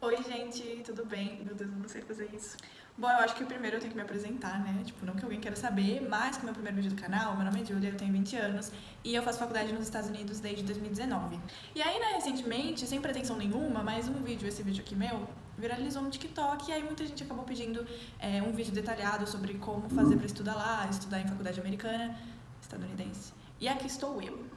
Oi, gente, tudo bem? Meu Deus, eu não sei fazer isso. Bom, eu acho que primeiro eu tenho que me apresentar, né? Tipo, não que alguém queira saber, mas que é o meu primeiro vídeo do canal, meu nome é Julia, eu tenho 20 anos e eu faço faculdade nos Estados Unidos desde 2019. E aí, né, recentemente, sem pretensão nenhuma, mas esse vídeo aqui meu, viralizou no TikTok e aí muita gente acabou pedindo um vídeo detalhado sobre como fazer pra estudar lá, estudar em faculdade americana, estadunidense. E aqui estou eu.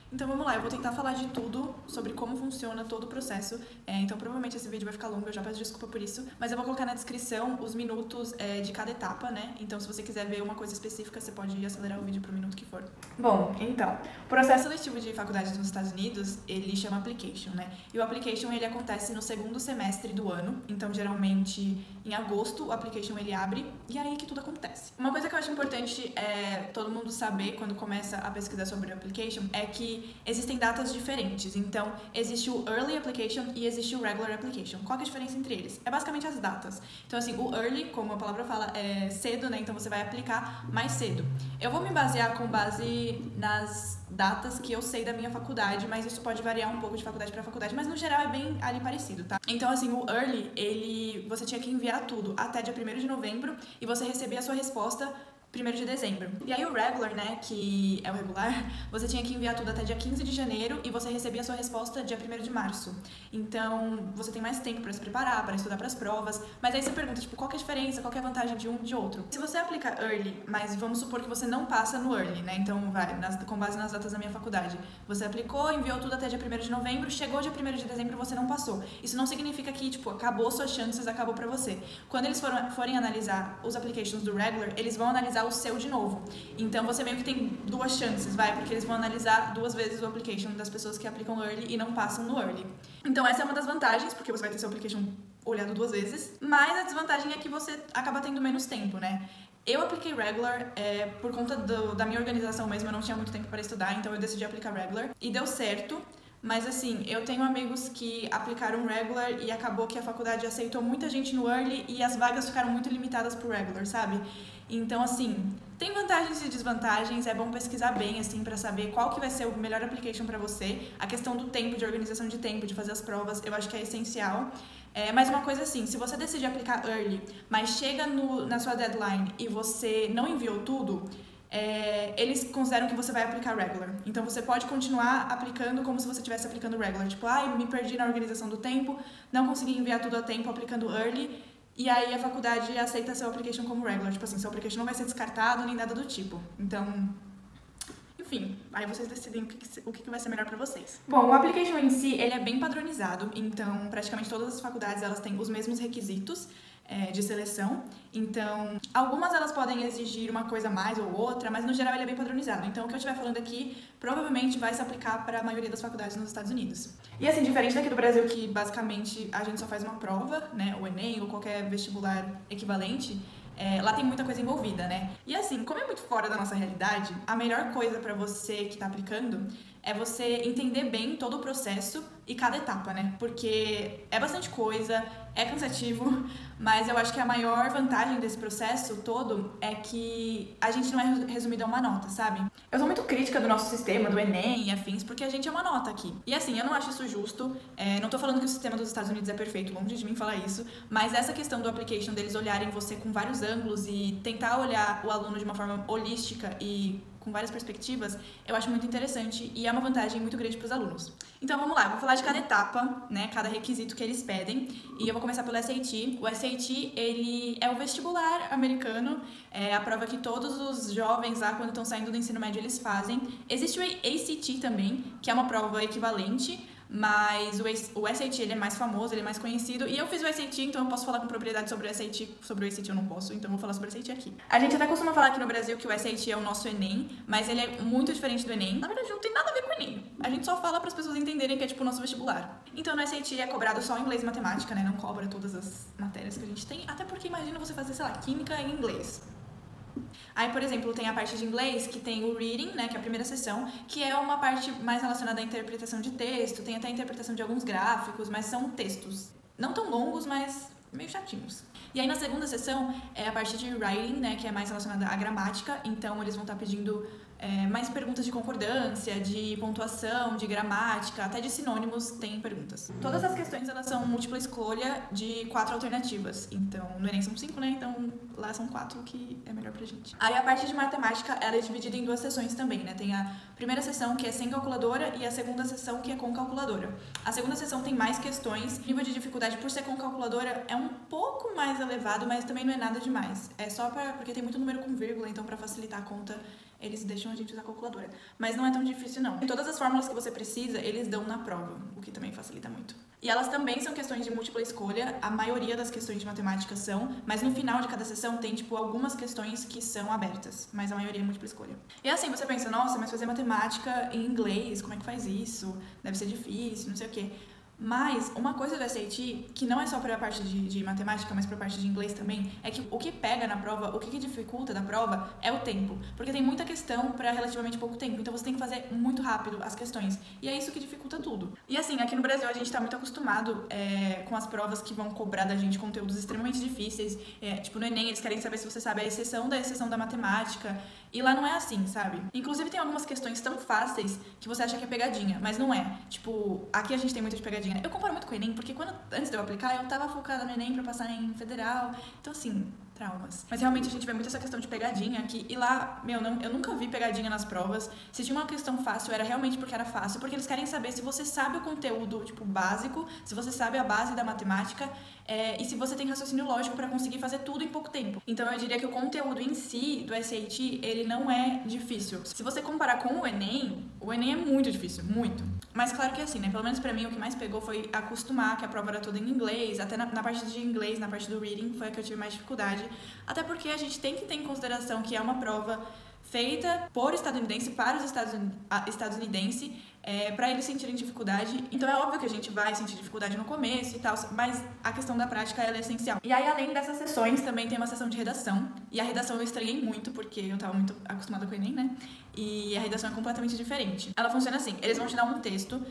Então vamos lá, eu vou tentar falar de tudo sobre como funciona todo o processo. Então provavelmente esse vídeo vai ficar longo, eu já peço desculpa por isso. Mas eu vou colocar na descrição os minutos de cada etapa, né? Então se você quiser ver uma coisa específica, você pode acelerar o vídeo pro minuto que for. Bom, então, o processo seletivo de faculdade nos Estados Unidos, ele chama application, né? E o application, ele acontece no segundo semestre do ano. Então geralmente em agosto o application ele abre e é aí que tudo acontece. Uma coisa que eu acho importante todo mundo saber quando começa a pesquisar sobre o application é que existem datas diferentes. Então, existe o Early Application e existe o Regular Application. Qual que é a diferença entre eles? É basicamente as datas. Então, assim, o Early, como a palavra fala, é cedo, né? Então, você vai aplicar mais cedo. Eu vou me basear com base nas datas que eu sei da minha faculdade, mas isso pode variar um pouco de faculdade para faculdade, mas no geral é bem ali parecido, tá? Então, assim, o Early, você tinha que enviar tudo até dia 1º de novembro e você recebia a sua resposta 1º de dezembro. E aí o regular, né, que é o regular, você tinha que enviar tudo até dia 15 de janeiro e você recebia a sua resposta dia 1º de março. Então, você tem mais tempo para se preparar, para estudar para as provas. Mas aí você pergunta, tipo, qual que é a diferença, qual que é a vantagem de um e de outro? Se você aplica early, mas vamos supor que você não passa no early, né, então com base nas datas da minha faculdade. Você aplicou, enviou tudo até dia 1º de novembro, chegou dia 1º de dezembro e você não passou. Isso não significa que, tipo, acabou suas chances, acabou para você. Quando eles forem analisar os applications do regular, eles vão analisar o seu de novo. Então você meio que tem duas chances, porque eles vão analisar 2 vezes o application das pessoas que aplicam early e não passam no early. Então essa é uma das vantagens, porque você vai ter seu application olhado 2 vezes, mas a desvantagem é que você acaba tendo menos tempo, né? Eu apliquei regular por conta da minha organização mesmo, eu não tinha muito tempo para estudar, então eu decidi aplicar regular e deu certo. Mas assim, eu tenho amigos que aplicaram regular e acabou que a faculdade aceitou muita gente no early e as vagas ficaram muito limitadas pro regular, sabe? Então assim, tem vantagens e desvantagens, é bom pesquisar bem assim para saber qual que vai ser o melhor application para você. A questão do tempo, de organização de tempo, de fazer as provas, eu acho que é essencial. Mas uma coisa assim, se você decidir aplicar early, mas chega na sua deadline e você não enviou tudo, eles consideram que você vai aplicar regular. Então você pode continuar aplicando como se você estivesse aplicando regular. Tipo, me perdi na organização do tempo, não consegui enviar tudo a tempo aplicando early, e aí a faculdade aceita seu application como regular. Tipo assim, seu application não vai ser descartado nem nada do tipo. Então, enfim, aí vocês decidem o que vai ser melhor pra vocês. Bom, o application em si, ele é bem padronizado, então praticamente todas as faculdades elas têm os mesmos requisitos de seleção. Então, algumas elas podem exigir uma coisa mais ou outra, mas no geral ele é bem padronizado. Então, o que eu estiver falando aqui provavelmente vai se aplicar para a maioria das faculdades nos Estados Unidos. E assim, diferente daqui do Brasil, que basicamente a gente só faz uma prova, né, o Enem ou qualquer vestibular equivalente, lá tem muita coisa envolvida, né? E assim, como é muito fora da nossa realidade, a melhor coisa pra você que tá aplicando é você entender bem todo o processo e cada etapa, né? Porque é bastante coisa, é cansativo, mas eu acho que a maior vantagem desse processo todo é que a gente não é resumido a uma nota, sabe? Eu sou muito crítica do nosso sistema, do Enem e afins, porque a gente é uma nota aqui. E assim, eu não acho isso justo, não tô falando que o sistema dos Estados Unidos é perfeito, longe de mim falar isso, mas essa questão do application, deles olharem você com vários ângulos e tentar olhar o aluno de uma forma holística e com várias perspectivas, eu acho muito interessante e é uma vantagem muito grande para os alunos. Então vamos lá, eu vou falar de cada etapa, né, cada requisito que eles pedem, e eu vou começar pelo SAT. O SAT, ele é o vestibular americano, é a prova que todos os jovens lá, quando estão saindo do ensino médio, eles fazem. Existe o ACT também, que é uma prova equivalente, mas o SAT ele é mais famoso, ele é mais conhecido, e eu fiz o SAT, então eu posso falar com propriedade sobre o SAT. Sobre o SAT eu não posso, então eu vou falar sobre o SAT aqui. A gente até costuma falar aqui no Brasil que o SAT é o nosso Enem, mas ele é muito diferente do Enem. Na verdade não tem nada a ver com o Enem, a gente só fala para as pessoas entenderem que é tipo o nosso vestibular. Então no SAT é cobrado só inglês e matemática, né, não cobra todas as matérias que a gente tem, até porque imagina você fazer, sei lá, química em inglês. Aí, por exemplo, tem a parte de inglês, que tem o reading, né, que é a primeira sessão, que é uma parte mais relacionada à interpretação de texto, tem até a interpretação de alguns gráficos, mas são textos não tão longos, mas meio chatinhos. E aí na segunda sessão é a parte de writing, né, que é mais relacionada à gramática, então eles vão estar pedindo mais perguntas de concordância, de pontuação, de gramática, até de sinônimos tem perguntas. Todas as questões elas são múltipla escolha de 4 alternativas. Então, no Enem são 5, né? Então, lá são 4 que é melhor pra gente. Aí a parte de matemática, ela é dividida em 2 sessões também, né? Tem a primeira sessão que é sem calculadora e a segunda sessão que é com calculadora. A segunda sessão tem mais questões. O nível de dificuldade por ser com calculadora é um pouco mais elevado, mas também não é nada demais. É só porque tem muito número com vírgula, então pra facilitar a conta eles deixam a gente usar a calculadora. Mas não é tão difícil, não. Todas as fórmulas que você precisa, eles dão na prova, o que também facilita muito. E elas também são questões de múltipla escolha, a maioria das questões de matemática são, mas no final de cada sessão tem, tipo, algumas questões que são abertas, mas a maioria é múltipla escolha. E assim, você pensa, nossa, mas fazer matemática em inglês, como é que faz isso? Deve ser difícil, não sei o quê. Mas uma coisa do SAT, que não é só para a parte de matemática, mas para a parte de inglês também, é que o que pega na prova, o que dificulta da prova é o tempo. Porque tem muita questão para relativamente pouco tempo, então você tem que fazer muito rápido as questões. E é isso que dificulta tudo. E assim, aqui no Brasil a gente tá muito acostumado com as provas que vão cobrar da gente conteúdos extremamente difíceis. Tipo, no Enem eles querem saber se você sabe a exceção da matemática. E lá não é assim, sabe? Inclusive tem algumas questões tão fáceis que você acha que é pegadinha, mas não é. Tipo, aqui a gente tem muito de pegadinha. Eu comparo muito com o Enem, porque antes de eu aplicar, eu tava focada no Enem pra passar em federal. Então, assim, traumas. Mas realmente a gente vê muito essa questão de pegadinha aqui. E lá, eu nunca vi pegadinha nas provas. Se tinha uma questão fácil, era realmente porque era fácil. Porque eles querem saber se você sabe o conteúdo, tipo, básico, se você sabe a base da matemática, e se você tem raciocínio lógico pra conseguir fazer tudo em pouco tempo. Então, eu diria que o conteúdo em si do SAT, ele não é difícil. Se você comparar com o Enem é muito difícil, muito. Mas claro que assim, né? Pelo menos pra mim, o que mais pegou foi acostumar que a prova era toda em inglês. Até na parte de inglês, na parte do reading, foi a que eu tive mais dificuldade. Até porque a gente tem que ter em consideração que é uma prova feita por estadunidense para os estadunidenses, para eles sentirem dificuldade. Então é óbvio que a gente vai sentir dificuldade no começo e tal, mas a questão da prática ela é essencial. E aí, além dessas sessões, também tem uma sessão de redação. E a redação eu estranhei muito, porque eu tava muito acostumada com o Enem, né? E a redação é completamente diferente. Ela funciona assim, eles vão te dar um texto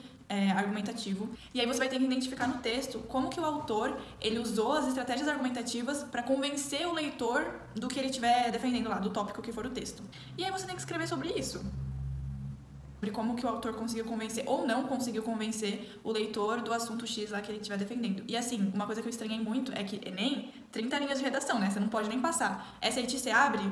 argumentativo, e aí você vai ter que identificar no texto como que o autor ele usou as estratégias argumentativas para convencer o leitor do que ele estiver defendendo lá, do tópico que for o texto. E aí você tem que escrever sobre isso. Sobre como que o autor conseguiu convencer ou não conseguiu convencer o leitor do assunto X lá que ele estiver defendendo. E assim, uma coisa que eu estranhei muito é que Enem, 30 linhas de redação, né? Você não pode nem passar. SAT você abre,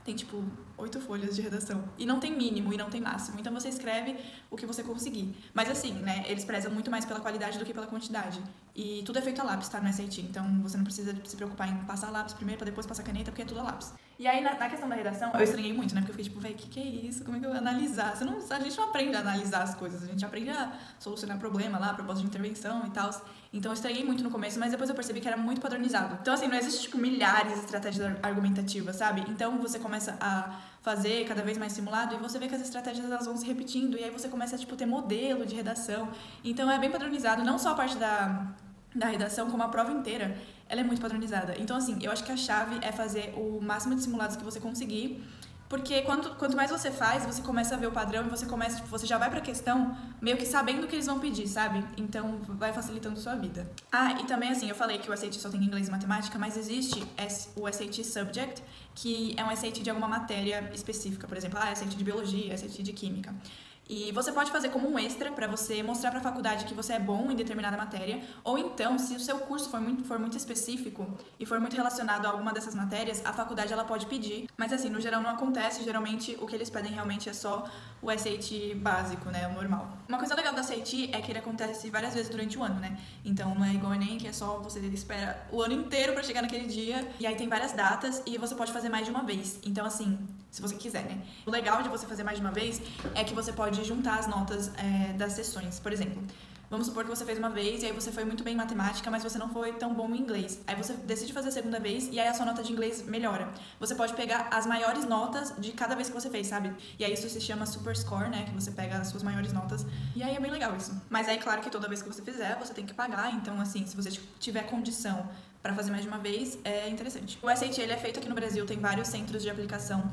tem tipo 8 folhas de redação. E não tem mínimo e não tem máximo. Então você escreve o que você conseguir. Mas assim, né, eles prezam muito mais pela qualidade do que pela quantidade. E tudo é feito a lápis, tá, no SAT. Então você não precisa se preocupar em passar lápis primeiro pra depois passar caneta, porque é tudo a lápis. E aí, na questão da redação, eu estranhei muito, né? Porque eu fiquei tipo, véi, que é isso? Como é que eu vou analisar? A gente não aprende a analisar as coisas. A gente aprende a solucionar problema lá, proposta de intervenção e tal. Então eu estranhei muito no começo, mas depois eu percebi que era muito padronizado. Então assim, não existe tipo milhares de estratégias argumentativas, sabe? Então você começa a fazer cada vez mais simulado e você vê que as estratégias elas vão se repetindo e aí você começa a tipo ter modelo de redação. Então é bem padronizado, não só a parte da redação, como a prova inteira, ela é muito padronizada. Então assim, eu acho que a chave é fazer o máximo de simulados que você conseguir. Porque quanto mais você faz, você começa a ver o padrão e você começa, tipo, você já vai pra questão meio que sabendo o que eles vão pedir, sabe? Então vai facilitando a sua vida. Ah, e também assim, eu falei que o SAT só tem inglês e matemática, mas existe o SAT Subject, que é um SAT de alguma matéria específica, por exemplo, SAT de biologia, SAT de química. E você pode fazer como um extra para você mostrar para a faculdade que você é bom em determinada matéria, ou então, se o seu curso for muito específico e for muito relacionado a alguma dessas matérias, a faculdade ela pode pedir. Mas assim, no geral não acontece, geralmente o que eles pedem realmente é só o SAT básico, né, o normal. Uma coisa legal do SAT é que ele acontece várias vezes durante o ano, né? Então não é igual ao Enem, que é só você espera o ano inteiro para chegar naquele dia, e aí tem várias datas e você pode fazer mais de uma vez. Então assim, se você quiser, né? O legal de você fazer mais de uma vez é que você pode juntar as notas das sessões. Por exemplo, vamos supor que você fez uma vez e aí você foi muito bem em matemática, mas você não foi tão bom em inglês. Aí você decide fazer a segunda vez e aí a sua nota de inglês melhora. Você pode pegar as maiores notas de cada vez que você fez, sabe? E aí isso se chama super score, né? Que você pega as suas maiores notas. E aí é bem legal isso. Mas aí, claro que toda vez que você fizer, você tem que pagar. Então, assim, se você tiver condição para fazer mais de uma vez, é interessante. O SAT, ele é feito aqui no Brasil, tem vários centros de aplicação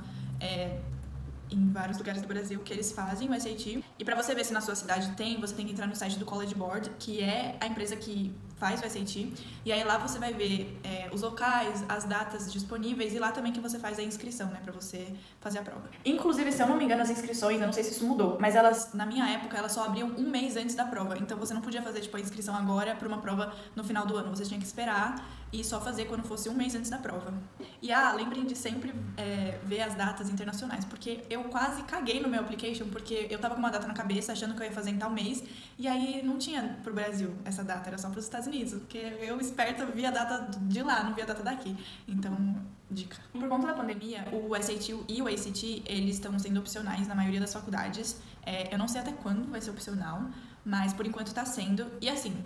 em vários lugares do Brasil que eles fazem o SAT. E pra você ver se na sua cidade tem, você tem que entrar no site do College Board, que é a empresa que faz o SAT. E aí lá você vai ver os locais, as datas disponíveis e lá também que você faz a inscrição, né, pra você fazer a prova. Inclusive, se eu não me engano, as inscrições, eu não sei se isso mudou, mas elas, na minha época, elas só abriam um mês antes da prova. Então você não podia fazer, tipo, a inscrição agora pra uma prova no final do ano. Você tinha que esperar e só fazer quando fosse um mês antes da prova. E lembrem de sempre ver as datas internacionais, porque eu quase caguei no meu application, porque eu tava com uma data na cabeça, achando que eu ia fazer em tal mês, e aí não tinha pro Brasil essa data, era só pros Estados Unidos, porque eu, esperta, vi a data de lá, não vi a data daqui. Então, dica. Por conta da pandemia, o SAT e o ACT, eles estão sendo opcionais na maioria das faculdades. Eu não sei até quando vai ser opcional, mas por enquanto tá sendo. E assim,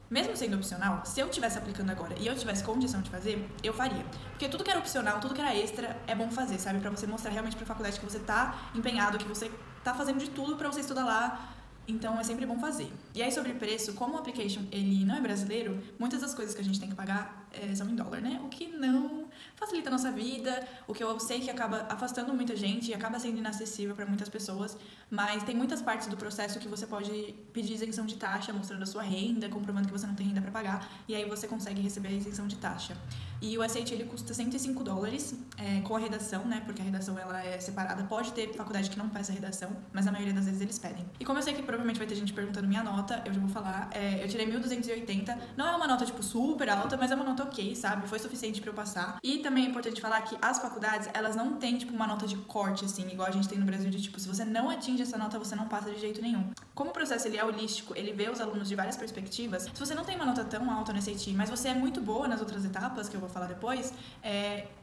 mesmo sendo opcional, se eu estivesse aplicando agora e eu tivesse condição de fazer, eu faria. Porque tudo que era opcional, tudo que era extra, é bom fazer, sabe? Pra você mostrar realmente pra faculdade que você tá empenhado, que você tá fazendo de tudo pra você estudar lá. Então, é sempre bom fazer. E aí, sobre preço, como o application ele não é brasileiro, muitas das coisas que a gente tem que pagar são em dólar, né? O que não facilita a nossa vida, o que eu sei que acaba afastando muita gente e acaba sendo inacessível para muitas pessoas, mas tem muitas partes do processo que você pode pedir isenção de taxa, mostrando a sua renda, comprovando que você não tem renda para pagar, e aí você consegue receber a isenção de taxa. E o SAT, ele custa $105 com a redação, né? Porque a redação ela é separada. Pode ter faculdade que não peça redação, mas a maioria das vezes eles pedem. E como eu sei que provavelmente vai ter gente perguntando minha nota, eu já vou falar. Eu tirei 1.280. Não é uma nota, tipo, super alta, mas é uma nota ok, sabe? Foi suficiente pra eu passar. E também é importante falar que as faculdades, elas não têm, tipo, uma nota de corte, assim, igual a gente tem no Brasil, de, tipo, se você não atinge essa nota, você não passa de jeito nenhum. Como o processo, ele é holístico, ele vê os alunos de várias perspectivas, se você não tem uma nota tão alta no SAT, mas você é muito boa nas outras etapas, que eu vou falar depois,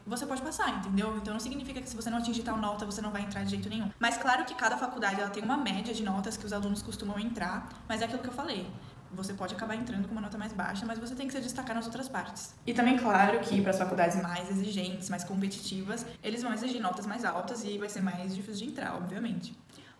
você pode passar, entendeu? Então não significa que se você não atingir tal nota, você não vai entrar de jeito nenhum. Mas claro que cada faculdade, ela tem uma média de notas que os alunos costumam entrar, mas é aquilo que eu falei. Você pode acabar entrando com uma nota mais baixa, mas você tem que se destacar nas outras partes. E também, claro, que para as faculdades mais exigentes, mais competitivas, eles vão exigir notas mais altas e vai ser mais difícil de entrar, obviamente.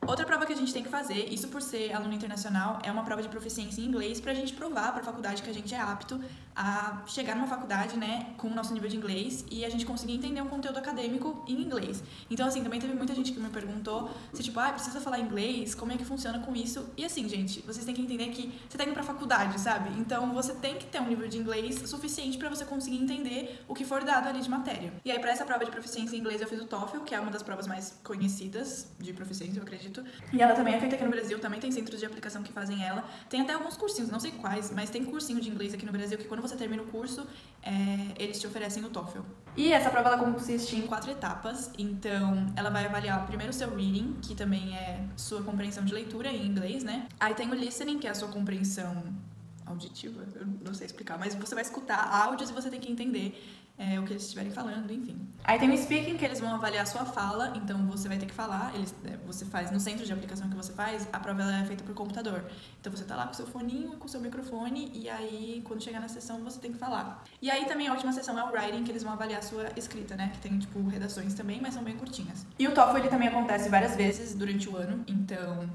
Outra prova que a gente tem que fazer, isso por ser aluno internacional, é uma prova de proficiência em inglês pra gente provar pra faculdade que a gente é apto a chegar numa faculdade, né, com o nosso nível de inglês e a gente conseguir entender um conteúdo acadêmico em inglês. Então, assim, também teve muita gente que me perguntou se, tipo, precisa falar inglês, como é que funciona com isso? E assim, gente, vocês têm que entender que você tá indo pra faculdade, sabe? Então, você tem que ter um nível de inglês suficiente pra você conseguir entender o que for dado ali de matéria. E aí, pra essa prova de proficiência em inglês, eu fiz o TOEFL, que é uma das provas mais conhecidas de proficiência, eu acredito. E ela também é feita aqui no Brasil, também tem centros de aplicação que fazem ela. Tem até alguns cursinhos, não sei quais, mas tem cursinho de inglês aqui no Brasil que quando você termina o curso, eles te oferecem o TOEFL. E essa prova, ela consiste em 4 etapas, então ela vai avaliar primeiro o seu reading, que também é sua compreensão de leitura em inglês, né? Aí tem o listening, que é a sua compreensão auditiva, eu não sei explicar, mas você vai escutar áudios e você tem que entender o que eles estiverem falando, enfim. Aí tem o speaking, que eles vão avaliar a sua fala, então você vai ter que falar, você faz, no centro de aplicação que você faz, a prova ela é feita por computador. Então você tá lá com o seu foninho, com o seu microfone, e aí quando chegar na sessão você tem que falar. E aí também a última sessão é o writing, que eles vão avaliar a sua escrita, né, que tem, tipo, redações também, mas são bem curtinhas. E o TOEFL, ele também acontece várias vezes durante o ano, então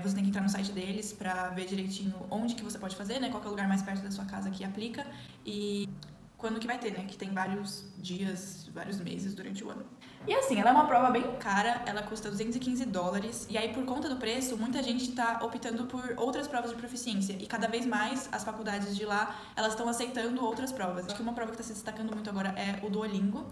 você tem que entrar no site deles pra ver direitinho onde que você pode fazer, né, qual que é o lugar mais perto da sua casa que aplica, e quando que vai ter, né? Que tem vários dias, vários meses durante o ano. E assim, ela é uma prova bem cara, ela custa $215. E aí, por conta do preço, muita gente tá optando por outras provas de proficiência. E cada vez mais, as faculdades de lá, elas estão aceitando outras provas. Acho que uma prova que tá se destacando muito agora é o Duolingo,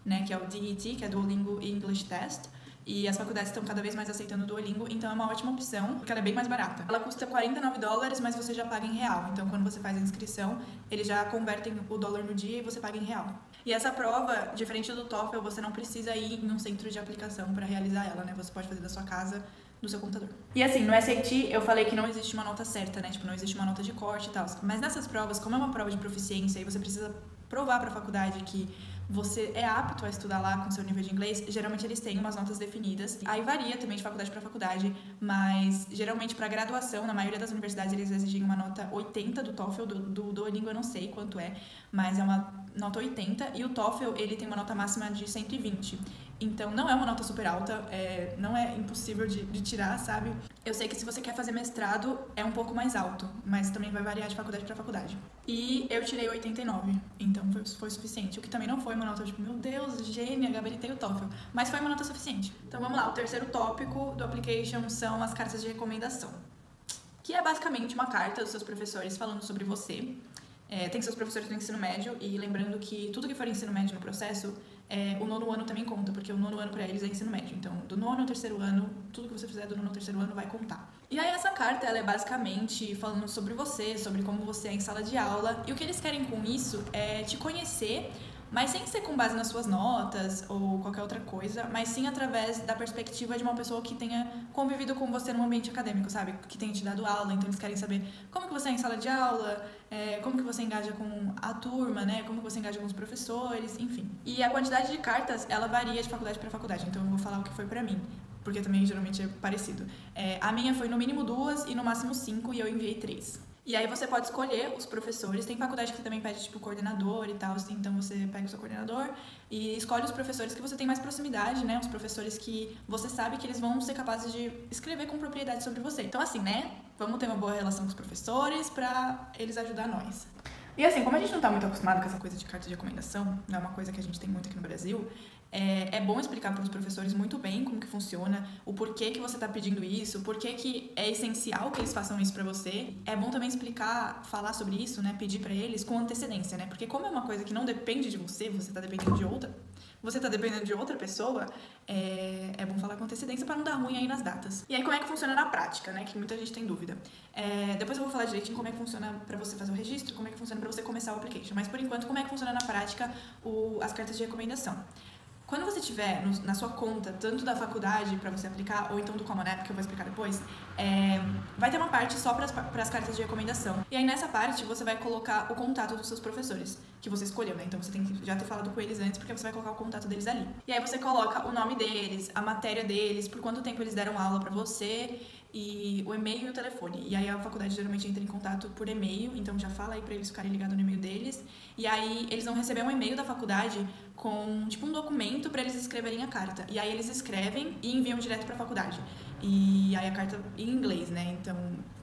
né? Que é o DET, que é Duolingo English Test. E as faculdades estão cada vez mais aceitando o Duolingo, então é uma ótima opção, porque ela é bem mais barata. Ela custa $49, mas você já paga em real. Então, quando você faz a inscrição, eles já convertem o dólar no dia e você paga em real. E essa prova, diferente do TOEFL, você não precisa ir em um centro de aplicação para realizar ela, né? Você pode fazer da sua casa, no seu computador. E assim, no SAT, eu falei que não existe uma nota certa, né? Tipo, não existe uma nota de corte e tal. Mas nessas provas, como é uma prova de proficiência e você precisa provar para a faculdade que você é apto a estudar lá com seu nível de inglês, geralmente eles têm umas notas definidas. Aí varia também de faculdade para faculdade, mas geralmente para graduação, na maioria das universidades, eles exigem uma nota 80 do TOEFL, do Duolingo eu não sei quanto é, mas é uma nota 80, e o TOEFL, ele tem uma nota máxima de 120. então não é uma nota super alta, não é impossível de tirar, sabe? Eu sei que se você quer fazer mestrado é um pouco mais alto, mas também vai variar de faculdade pra faculdade. E eu tirei 89, então foi suficiente. O que também não foi uma nota tipo, meu Deus, gênia, gabaritei o TOEFL, mas foi uma nota suficiente. Então vamos lá, o terceiro tópico do application são as cartas de recomendação, que é basicamente uma carta dos seus professores falando sobre você. Tem seus professores do ensino médio, e lembrando que tudo que for ensino médio no processo, o nono ano também conta, porque o nono ano pra eles é ensino médio. Então, do nono ao terceiro ano, tudo que você fizer do nono ao terceiro ano vai contar. E aí essa carta, ela é basicamente falando sobre você, sobre como você é em sala de aula, e o que eles querem com isso é te conhecer, mas sem ser com base nas suas notas ou qualquer outra coisa, mas sim através da perspectiva de uma pessoa que tenha convivido com você no ambiente acadêmico, sabe? Que tenha te dado aula, então eles querem saber como que você é em sala de aula, como que você engaja com a turma, né? Como que você engaja com os professores, enfim. E a quantidade de cartas, ela varia de faculdade para faculdade, então eu vou falar o que foi pra mim, porque também geralmente é parecido. A minha foi no mínimo 2 e no máximo 5, e eu enviei 3. E aí você pode escolher os professores, tem faculdade que também pede tipo coordenador e tal, então você pega o seu coordenador e escolhe os professores que você tem mais proximidade, né? Os professores que você sabe que eles vão ser capazes de escrever com propriedade sobre você. Então assim, né? Vamos ter uma boa relação com os professores pra eles ajudar nós. E assim, como a gente não tá muito acostumado com essa coisa de carta de recomendação, não é uma coisa que a gente tem muito aqui no Brasil, é bom explicar para os professores muito bem como que funciona, o porquê que você está pedindo isso, o porquê que é essencial que eles façam isso para você. É bom também explicar, falar sobre isso, né, pedir para eles com antecedência, né, porque como é uma coisa que não depende de você, você está dependendo de outra pessoa, é bom falar com antecedência para não dar ruim aí nas datas. E aí como é que funciona na prática, né, que muita gente tem dúvida. Depois eu vou falar direitinho como é que funciona para você fazer o registro, como é que funciona para você começar o application, mas por enquanto como é que funciona na prática as cartas de recomendação. Quando você tiver na sua conta, tanto da faculdade para você aplicar, ou então do Common App, que eu vou explicar depois, vai ter uma parte só para as cartas de recomendação. E aí nessa parte você vai colocar o contato dos seus professores, que você escolheu, né? Então você tem que já ter falado com eles antes, porque você vai colocar o contato deles ali. E aí você coloca o nome deles, a matéria deles, por quanto tempo eles deram aula para você, e o e-mail e o telefone. E aí a faculdade geralmente entra em contato por e-mail, então já fala aí pra eles ficarem ligados no e-mail deles. E aí eles vão receber um e-mail da faculdade com tipo um documento pra eles escreverem a carta. E aí eles escrevem e enviam direto pra faculdade. E aí a carta em inglês, né? Então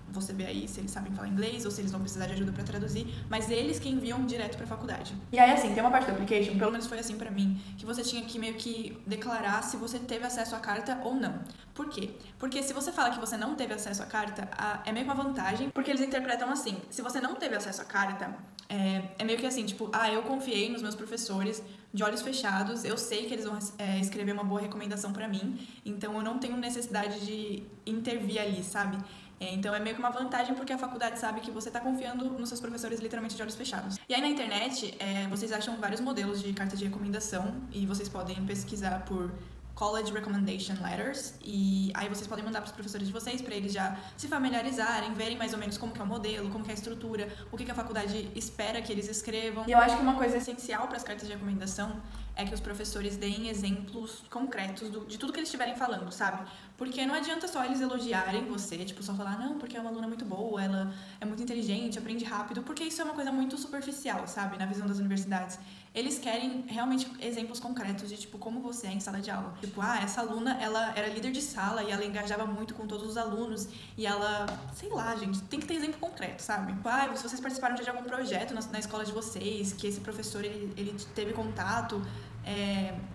você vê aí se eles sabem falar inglês ou se eles vão precisar de ajuda pra traduzir, mas eles que enviam direto pra faculdade. E aí assim, tem uma parte do application, pelo menos foi assim pra mim, que você tinha que meio que declarar se você teve acesso à carta ou não. Por quê? Porque se você fala que você não teve acesso à carta, é meio que uma vantagem, porque eles interpretam assim, se você não teve acesso à carta, é meio que assim, tipo, eu confiei nos meus professores de olhos fechados, eu sei que eles vão escrever uma boa recomendação pra mim, então eu não tenho necessidade de intervir ali, sabe? Então é meio que uma vantagem porque a faculdade sabe que você está confiando nos seus professores literalmente de olhos fechados. E aí na internet, vocês acham vários modelos de cartas de recomendação e vocês podem pesquisar por College Recommendation Letters, e aí vocês podem mandar para os professores de vocês para eles já se familiarizarem, verem mais ou menos como que é o modelo, como que é a estrutura, o que a faculdade espera que eles escrevam. E eu acho que uma coisa essencial para as cartas de recomendação é que os professores deem exemplos concretos de tudo que eles estiverem falando, sabe? Porque não adianta só eles elogiarem você, tipo, só falar, não, porque é uma aluna muito boa, ela é muito inteligente, aprende rápido, porque isso é uma coisa muito superficial, sabe? Na visão das universidades. Eles querem realmente exemplos concretos de, tipo, como você é em sala de aula. Tipo, essa aluna, ela era líder de sala e ela engajava muito com todos os alunos e ela, sei lá, gente, tem que ter exemplo concreto, sabe? Tipo, se vocês participaram de algum projeto na escola de vocês, que esse professor, ele teve contato,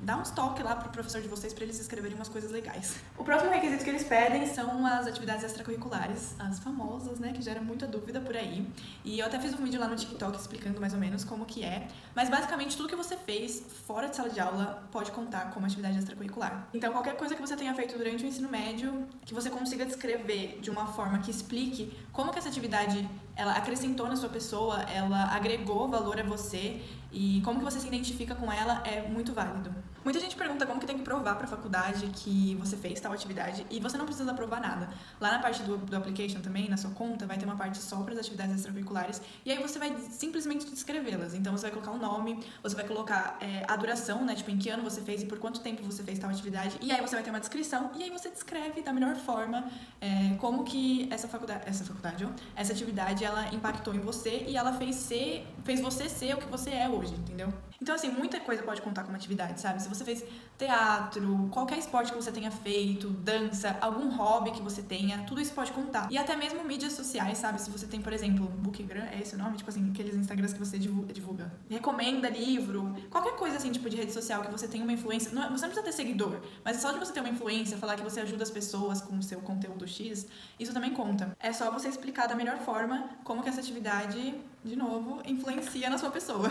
dá uns toques lá pro professor de vocês pra eles escreverem umas coisas legais. O próximo requisito que eles pedem são as atividades extracurriculares, as famosas, né, que geram muita dúvida por aí. E eu até fiz um vídeo lá no TikTok explicando mais ou menos como que é, mas basicamente tudo que você fez fora de sala de aula pode contar como atividade extracurricular. Então qualquer coisa que você tenha feito durante o ensino médio, que você consiga descrever de uma forma que explique como que essa atividade ela acrescentou na sua pessoa, ela agregou valor a você e como que você se identifica com ela é muito válido. Muita gente pergunta como que tem que provar para a faculdade que você fez tal atividade e você não precisa provar nada. Lá na parte do application também, na sua conta, vai ter uma parte só para as atividades extracurriculares e aí você vai simplesmente descrevê-las. Então você vai colocar um nome, você vai colocar a duração, né, tipo em que ano você fez e por quanto tempo você fez tal atividade e aí você vai ter uma descrição e aí você descreve da melhor forma como que essa atividade ela impactou em você e ela fez você ser o que você é hoje, entendeu? Então, assim, muita coisa pode contar como atividade, sabe? Se você fez teatro, qualquer esporte que você tenha feito, dança, algum hobby que você tenha, tudo isso pode contar. E até mesmo mídias sociais, sabe? Se você tem, por exemplo, Bookgram, é esse o nome? Tipo assim, aqueles Instagrams que você divulga. Recomenda livro, qualquer coisa assim, tipo de rede social que você tenha uma influência. Não, você não precisa ter seguidor, mas é só de você ter uma influência, falar que você ajuda as pessoas com o seu conteúdo X, isso também conta. É só você explicar da melhor forma como que essa atividade, de novo, influencia na sua pessoa.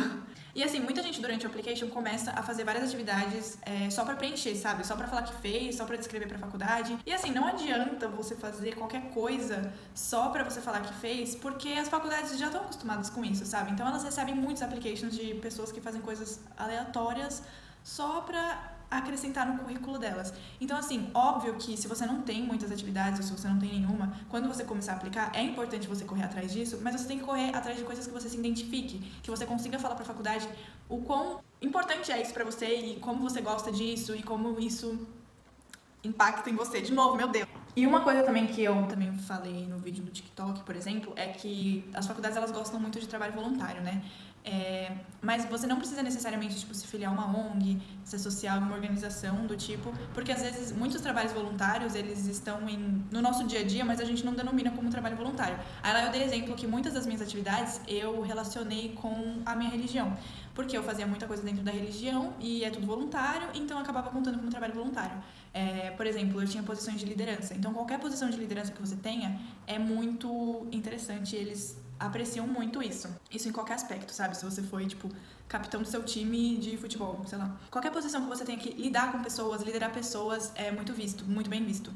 E assim, muita gente durante o application começa a fazer várias atividades só pra preencher, sabe? Só pra falar que fez, só pra descrever pra faculdade. E assim, não adianta você fazer qualquer coisa só pra você falar que fez, porque as faculdades já estão acostumadas com isso, sabe? Então elas recebem muitos applications de pessoas que fazem coisas aleatórias só pra acrescentar no currículo delas. Então, assim, óbvio que se você não tem muitas atividades ou se você não tem nenhuma, quando você começar a aplicar, é importante você correr atrás disso, mas você tem que correr atrás de coisas que você se identifique, que você consiga falar pra faculdade o quão importante é isso pra você e como você gosta disso e como isso impacta em você. De novo, meu Deus. E uma coisa também que eu também falei no vídeo do TikTok, por exemplo, é que as faculdades elas gostam muito de trabalho voluntário, né? Mas você não precisa necessariamente tipo, se filiar a uma ONG, se associar a uma organização do tipo, porque às vezes muitos trabalhos voluntários eles estão no nosso dia a dia, mas a gente não denomina como trabalho voluntário. Aí lá eu dei exemplo que muitas das minhas atividades eu relacionei com a minha religião, porque eu fazia muita coisa dentro da religião e é tudo voluntário, então eu acabava contando como trabalho voluntário. Por exemplo, eu tinha posições de liderança, então qualquer posição de liderança que você tenha é muito interessante, eles apreciam muito isso. Isso em qualquer aspecto, sabe? Se você foi, tipo, capitão do seu time de futebol, sei lá. Qualquer posição que você tenha que lidar com pessoas, liderar pessoas, é muito visto, muito bem visto.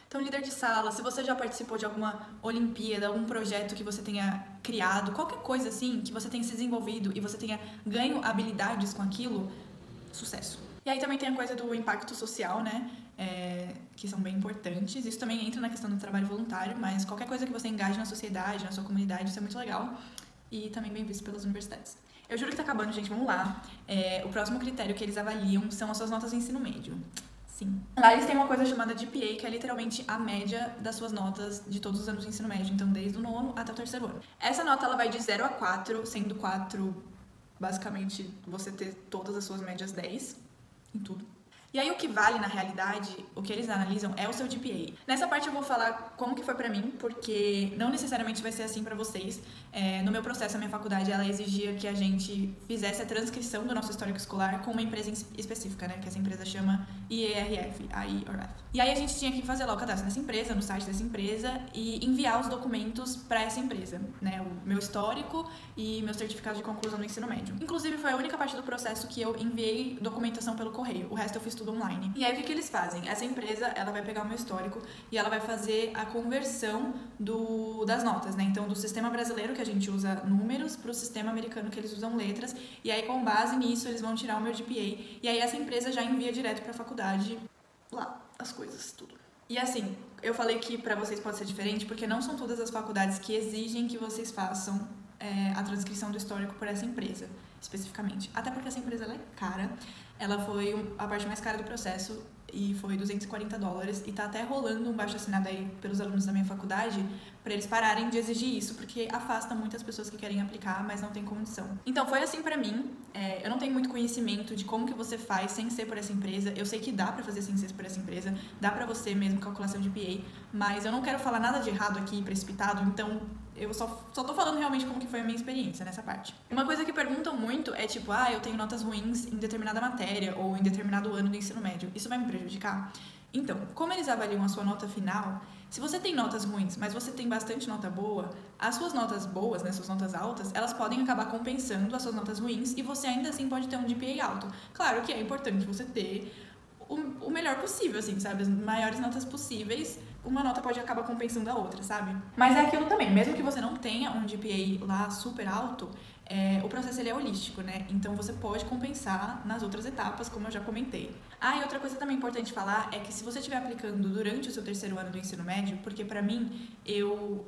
Então, líder de sala, se você já participou de alguma Olimpíada, algum projeto que você tenha criado, qualquer coisa assim, que você tenha se desenvolvido e você tenha ganho habilidades com aquilo, sucesso. E aí também tem a coisa do impacto social, né? Que são bem importantes. Isso também entra na questão do trabalho voluntário, mas qualquer coisa que você engaje na sociedade, na sua comunidade, isso é muito legal e também bem visto pelas universidades. Eu juro que tá acabando, gente, vamos lá. O próximo critério que eles avaliam são as suas notas de ensino médio. Sim. Lá eles têm uma coisa chamada GPA, que é literalmente a média das suas notas de todos os anos do ensino médio, então desde o 9º até o 3º ano. Essa nota ela vai de 0 a 4, sendo 4 basicamente você ter todas as suas médias 10 em tudo. E aí o que vale na realidade, o que eles analisam é o seu GPA. Nessa parte eu vou falar como que foi pra mim, porque não necessariamente vai ser assim pra vocês. No meu processo, a minha faculdade, ela exigia que a gente fizesse a transcrição do nosso histórico escolar com uma empresa específica, né? Que essa empresa chama IERF, IERF. E aí a gente tinha que fazer lá o cadastro dessa empresa, no site dessa empresa, e enviar os documentos pra essa empresa, né? O meu histórico e meu certificado de conclusão do ensino médio. Inclusive, foi a única parte do processo que eu enviei documentação pelo correio. O resto eu fiz tudo online. E aí o que eles fazem? Essa empresa, ela vai pegar o meu histórico e ela vai fazer a conversão das notas, né? Então, do sistema brasileiro, que a gente usa números, pro sistema americano, que eles usam letras. E aí, com base nisso, eles vão tirar o meu GPA. E aí, essa empresa já envia direto pra faculdade lá, as coisas, tudo. E assim, eu falei que pra vocês pode ser diferente, porque não são todas as faculdades que exigem que vocês façam a transcrição do histórico por essa empresa, especificamente. Até porque essa empresa ela é cara. Ela foi a parte mais cara do processo e foi $240 e tá até rolando um baixo-assinado aí pelos alunos da minha faculdade para eles pararem de exigir isso, porque afasta muitas pessoas que querem aplicar, mas não tem condição. Então foi assim pra mim. Eu não tenho muito conhecimento de como que você faz sem ser por essa empresa. Eu sei que dá pra fazer sem ser por essa empresa, dá pra você mesmo calcular seu GPA, mas eu não quero falar nada de errado aqui, precipitado, então eu só tô falando realmente como que foi a minha experiência nessa parte. Uma coisa que perguntam muito é tipo, eu tenho notas ruins em determinada matéria ou em determinado ano do ensino médio. Isso vai me prejudicar? Então, como eles avaliam a sua nota final, se você tem notas ruins, mas você tem bastante nota boa, as suas notas boas, né, suas notas altas, elas podem acabar compensando as suas notas ruins e você ainda assim pode ter um GPA alto. Claro que é importante você ter o melhor possível, assim, sabe? As maiores notas possíveis, uma nota pode acabar compensando a outra, sabe? Mas é aquilo também, mesmo que você não tenha um GPA lá super alto, o processo ele é holístico, né? Então você pode compensar nas outras etapas, como eu já comentei. E outra coisa também importante falar é que se você estiver aplicando durante o seu 3º ano do ensino médio, porque pra mim, eu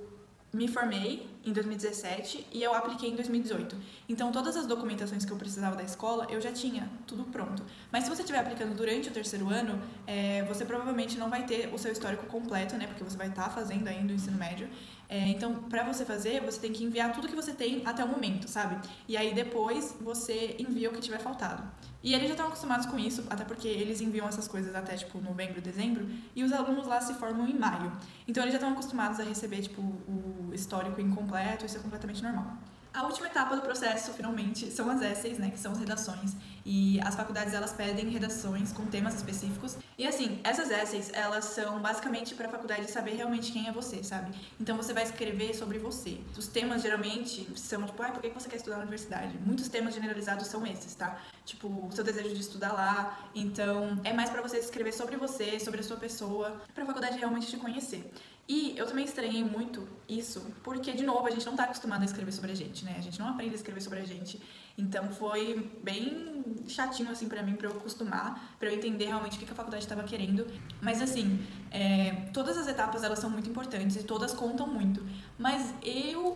me formei em 2017 e eu apliquei em 2018. Então, todas as documentações que eu precisava da escola, eu já tinha tudo pronto. Mas se você estiver aplicando durante o terceiro ano, você provavelmente não vai ter o seu histórico completo, né? Porque você vai estar fazendo ainda o ensino médio. Então, pra você fazer, você tem que enviar tudo que você tem até o momento, sabe? E aí, depois, você envia o que tiver faltado. E eles já estão acostumados com isso, até porque eles enviam essas coisas até, tipo, novembro, dezembro, e os alunos lá se formam em maio. Então, eles já estão acostumados a receber, tipo, o histórico incompleto, isso é completamente normal. A última etapa do processo, finalmente, são as essays, né, que são as redações. E as faculdades, elas pedem redações com temas específicos. E assim, essas essays, elas são basicamente para a faculdade saber realmente quem é você, sabe? Então você vai escrever sobre você. Os temas, geralmente, são tipo, por que você quer estudar na universidade? Muitos temas generalizados são esses, tá? Tipo, o seu desejo de estudar lá. Então, é mais para você escrever sobre você, sobre a sua pessoa, para a faculdade realmente te conhecer. E eu também estranhei muito isso, porque, de novo, a gente não tá acostumado a escrever sobre a gente, né? A gente não aprende a escrever sobre a gente. Então, foi bem chatinho, assim, pra mim, pra eu acostumar, pra eu entender realmente o que a faculdade estava querendo. Mas, assim, todas as etapas, elas são muito importantes e todas contam muito. Mas eu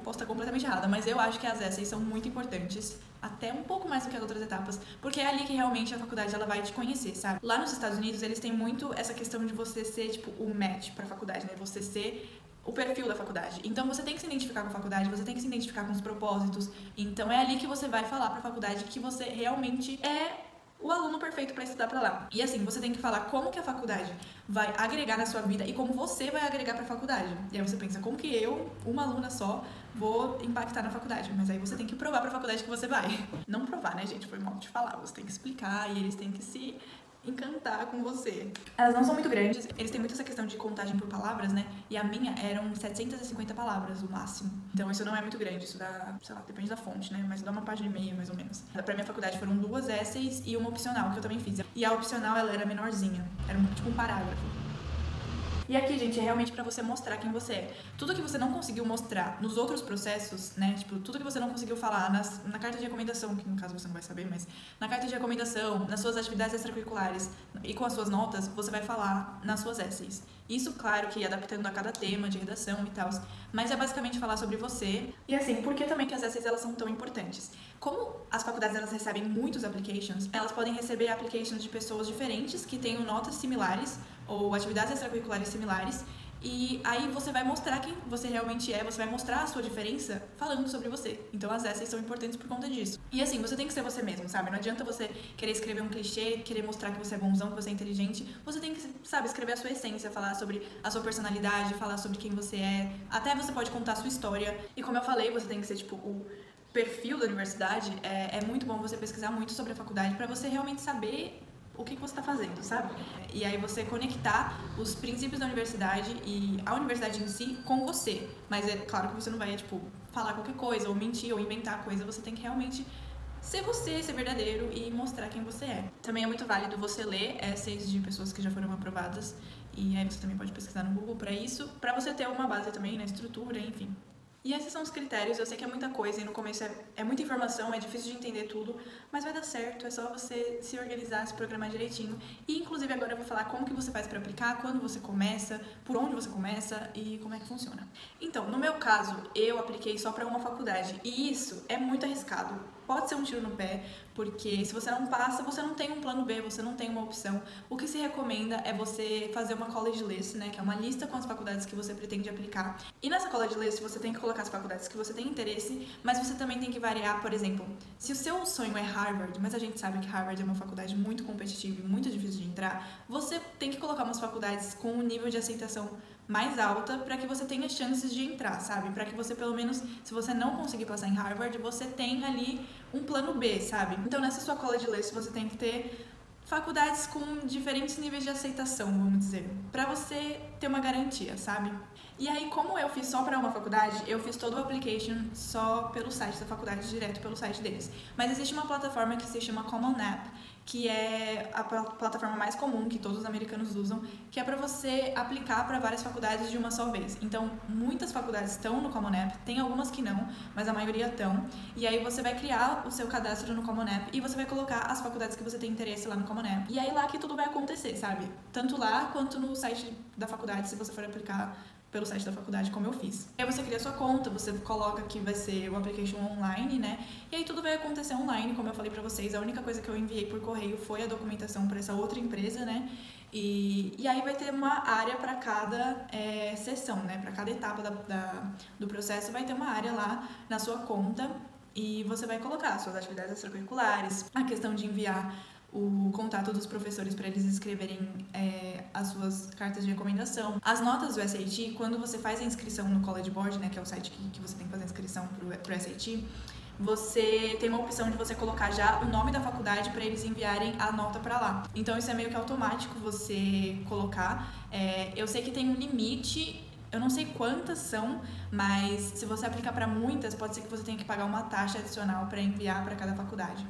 posso estar completamente errada, mas eu acho que as essays são muito importantes, até um pouco mais do que as outras etapas, porque é ali que realmente a faculdade ela vai te conhecer, sabe? Lá nos Estados Unidos, eles têm muito essa questão de você ser, tipo, o match pra faculdade, né? Você ser o perfil da faculdade. Então, você tem que se identificar com a faculdade, você tem que se identificar com os propósitos. Então, é ali que você vai falar pra faculdade que você realmente é o aluno perfeito para estudar para lá. E assim, você tem que falar como que a faculdade vai agregar na sua vida e como você vai agregar para a faculdade. E aí você pensa, como que eu, uma aluna só, vou impactar na faculdade? Mas aí você tem que provar para a faculdade que você vai. Não provar, né, gente? Foi mal de falar. Você tem que explicar e eles têm que se encantar com você. Elas não são muito grandes, eles têm muito essa questão de contagem por palavras, né? E a minha eram 750 palavras, o máximo. Então isso não é muito grande, isso dá, sei lá, depende da fonte, né? Mas dá uma página e meia, mais ou menos. Pra minha faculdade foram 2 essays e uma opcional, que eu também fiz. E a opcional, ela era menorzinha, era tipo um parágrafo. E aqui, gente, é realmente pra você mostrar quem você é. Tudo que você não conseguiu mostrar nos outros processos, né? Tipo, tudo que você não conseguiu falar na carta de recomendação, que no caso você não vai saber, mas na carta de recomendação, nas suas atividades extracurriculares e com as suas notas, você vai falar nas suas essays. Isso, claro, que adaptando a cada tema de redação e tal, mas é basicamente falar sobre você. E assim, por que também que as essays elas são tão importantes? Como as faculdades elas recebem muitos applications, elas podem receber applications de pessoas diferentes que tenham notas similares ou atividades extracurriculares similares, e aí você vai mostrar quem você realmente é, você vai mostrar a sua diferença falando sobre você. Então as essays são importantes por conta disso. E assim, você tem que ser você mesmo, sabe? Não adianta você querer escrever um clichê, querer mostrar que você é bonzão, que você é inteligente. Você tem que, sabe, escrever a sua essência, falar sobre a sua personalidade, falar sobre quem você é. Até você pode contar a sua história. E como eu falei, você tem que ser, tipo, o perfil da universidade. É muito bom você pesquisar muito sobre a faculdade pra você realmente saber o que você está fazendo, sabe? E aí você conectar os princípios da universidade e a universidade em si com você. Mas é claro que você não vai, tipo, falar qualquer coisa, ou mentir, ou inventar coisa. Você tem que realmente ser você, ser verdadeiro e mostrar quem você é. Também é muito válido você ler essays de pessoas que já foram aprovadas. E aí você também pode pesquisar no Google pra isso, pra você ter uma base também na estrutura, enfim. E esses são os critérios, eu sei que é muita coisa e no começo é muita informação, é difícil de entender tudo, mas vai dar certo, é só você se organizar, se programar direitinho. E inclusive agora eu vou falar como que você faz para aplicar, quando você começa, por onde você começa e como é que funciona. Então, no meu caso, eu apliquei só para uma faculdade e isso é muito arriscado. Pode ser um tiro no pé, porque se você não passa, você não tem um plano B, você não tem uma opção. O que se recomenda é você fazer uma college list, né, que é uma lista com as faculdades que você pretende aplicar. E nessa college list você tem que colocar as faculdades que você tem interesse, mas você também tem que variar, por exemplo, se o seu sonho é Harvard, mas a gente sabe que Harvard é uma faculdade muito competitiva e muito difícil de entrar, você tem que colocar umas faculdades com um nível de aceitação mais alta para que você tenha chances de entrar, sabe? Para que você, pelo menos, se você não conseguir passar em Harvard, você tenha ali um plano B, sabe? Então, nessa sua college list, você tem que ter faculdades com diferentes níveis de aceitação, vamos dizer, para você ter uma garantia, sabe? E aí, como eu fiz só para uma faculdade, eu fiz todo o application só pelo site da faculdade, direto pelo site deles. Mas existe uma plataforma que se chama Common App, que é a plataforma mais comum que todos os americanos usam, que é para você aplicar para várias faculdades de uma só vez. Então, muitas faculdades estão no Common App, tem algumas que não, mas a maioria estão. E aí você vai criar o seu cadastro no Common App e você vai colocar as faculdades que você tem interesse lá no Common App. E aí lá que tudo vai acontecer, sabe? Tanto lá quanto no site da faculdade, se você for aplicar pelo site da faculdade, como eu fiz. Aí você cria sua conta, você coloca que vai ser o application online, né? E aí tudo vai acontecer online, como eu falei pra vocês. A única coisa que eu enviei por correio foi a documentação para essa outra empresa, né? E aí vai ter uma área para cada sessão, né? Para cada etapa do processo vai ter uma área lá na sua conta e você vai colocar suas atividades extracurriculares, a questão de enviar o contato dos professores para eles escreverem as suas cartas de recomendação. As notas do SAT, quando você faz a inscrição no College Board, né, que é o site que você tem que fazer a inscrição pro SAT, você tem uma opção de você colocar já o nome da faculdade para eles enviarem a nota para lá. Então isso é meio que automático você colocar. Eu sei que tem um limite. Eu não sei quantas são, mas se você aplicar para muitas, pode ser que você tenha que pagar uma taxa adicional para enviar para cada faculdade.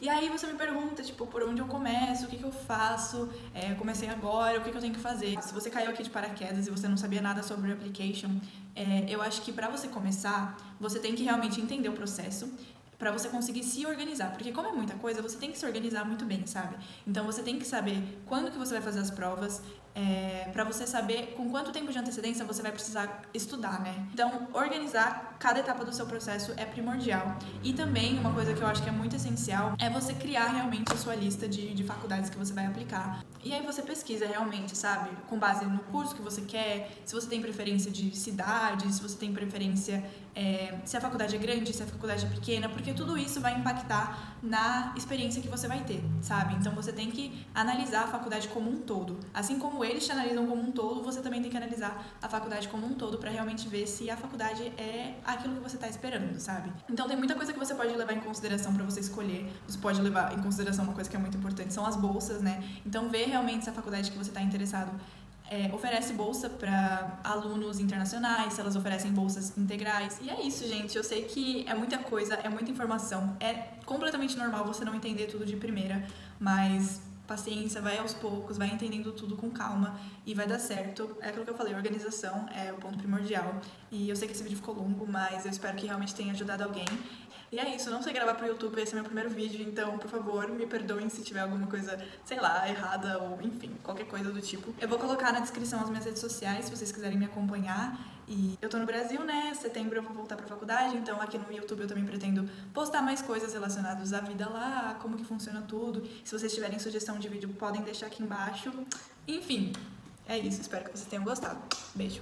E aí você me pergunta, tipo, por onde eu começo, o que eu faço, comecei agora, o que eu tenho que fazer. Se você caiu aqui de paraquedas e você não sabia nada sobre o application, eu acho que para você começar, você tem que realmente entender o processo, para você conseguir se organizar, porque como é muita coisa, você tem que se organizar muito bem, sabe? Então você tem que saber quando que você vai fazer as provas, para você saber com quanto tempo de antecedência você vai precisar estudar, né? Então, organizar cada etapa do seu processo é primordial. E também, uma coisa que eu acho que é muito essencial é você criar realmente a sua lista de faculdades que você vai aplicar. E aí você pesquisa realmente, sabe? Com base no curso que você quer, se você tem preferência de cidade, se você tem preferência se a faculdade é grande, se a faculdade é pequena, porque tudo isso vai impactar na experiência que você vai ter, sabe? Então você tem que analisar a faculdade como um todo. Assim como eles te analisam como um todo, você também tem que analisar a faculdade como um todo para realmente ver se a faculdade é aquilo que você está esperando, sabe? Então tem muita coisa que você pode levar em consideração para você escolher. Você pode levar em consideração uma coisa que é muito importante, são as bolsas, né? Então ver realmente se a faculdade que você está interessado oferece bolsa para alunos internacionais, se elas oferecem bolsas integrais. E é isso, gente. Eu sei que é muita coisa, é muita informação. É completamente normal você não entender tudo de primeira, mas paciência, vai aos poucos, vai entendendo tudo com calma e vai dar certo. É aquilo que eu falei, organização é o ponto primordial. E eu sei que esse vídeo ficou longo, mas eu espero que realmente tenha ajudado alguém. E é isso, eu não sei gravar pro YouTube, esse é meu primeiro vídeo, então, por favor, me perdoem se tiver alguma coisa, sei lá, errada ou, enfim, qualquer coisa do tipo. Eu vou colocar na descrição as minhas redes sociais, se vocês quiserem me acompanhar. E eu tô no Brasil, né? Setembro eu vou voltar pra faculdade, então aqui no YouTube eu também pretendo postar mais coisas relacionadas à vida lá, como que funciona tudo. Se vocês tiverem sugestão de vídeo, podem deixar aqui embaixo. Enfim, é isso, espero que vocês tenham gostado. Beijo!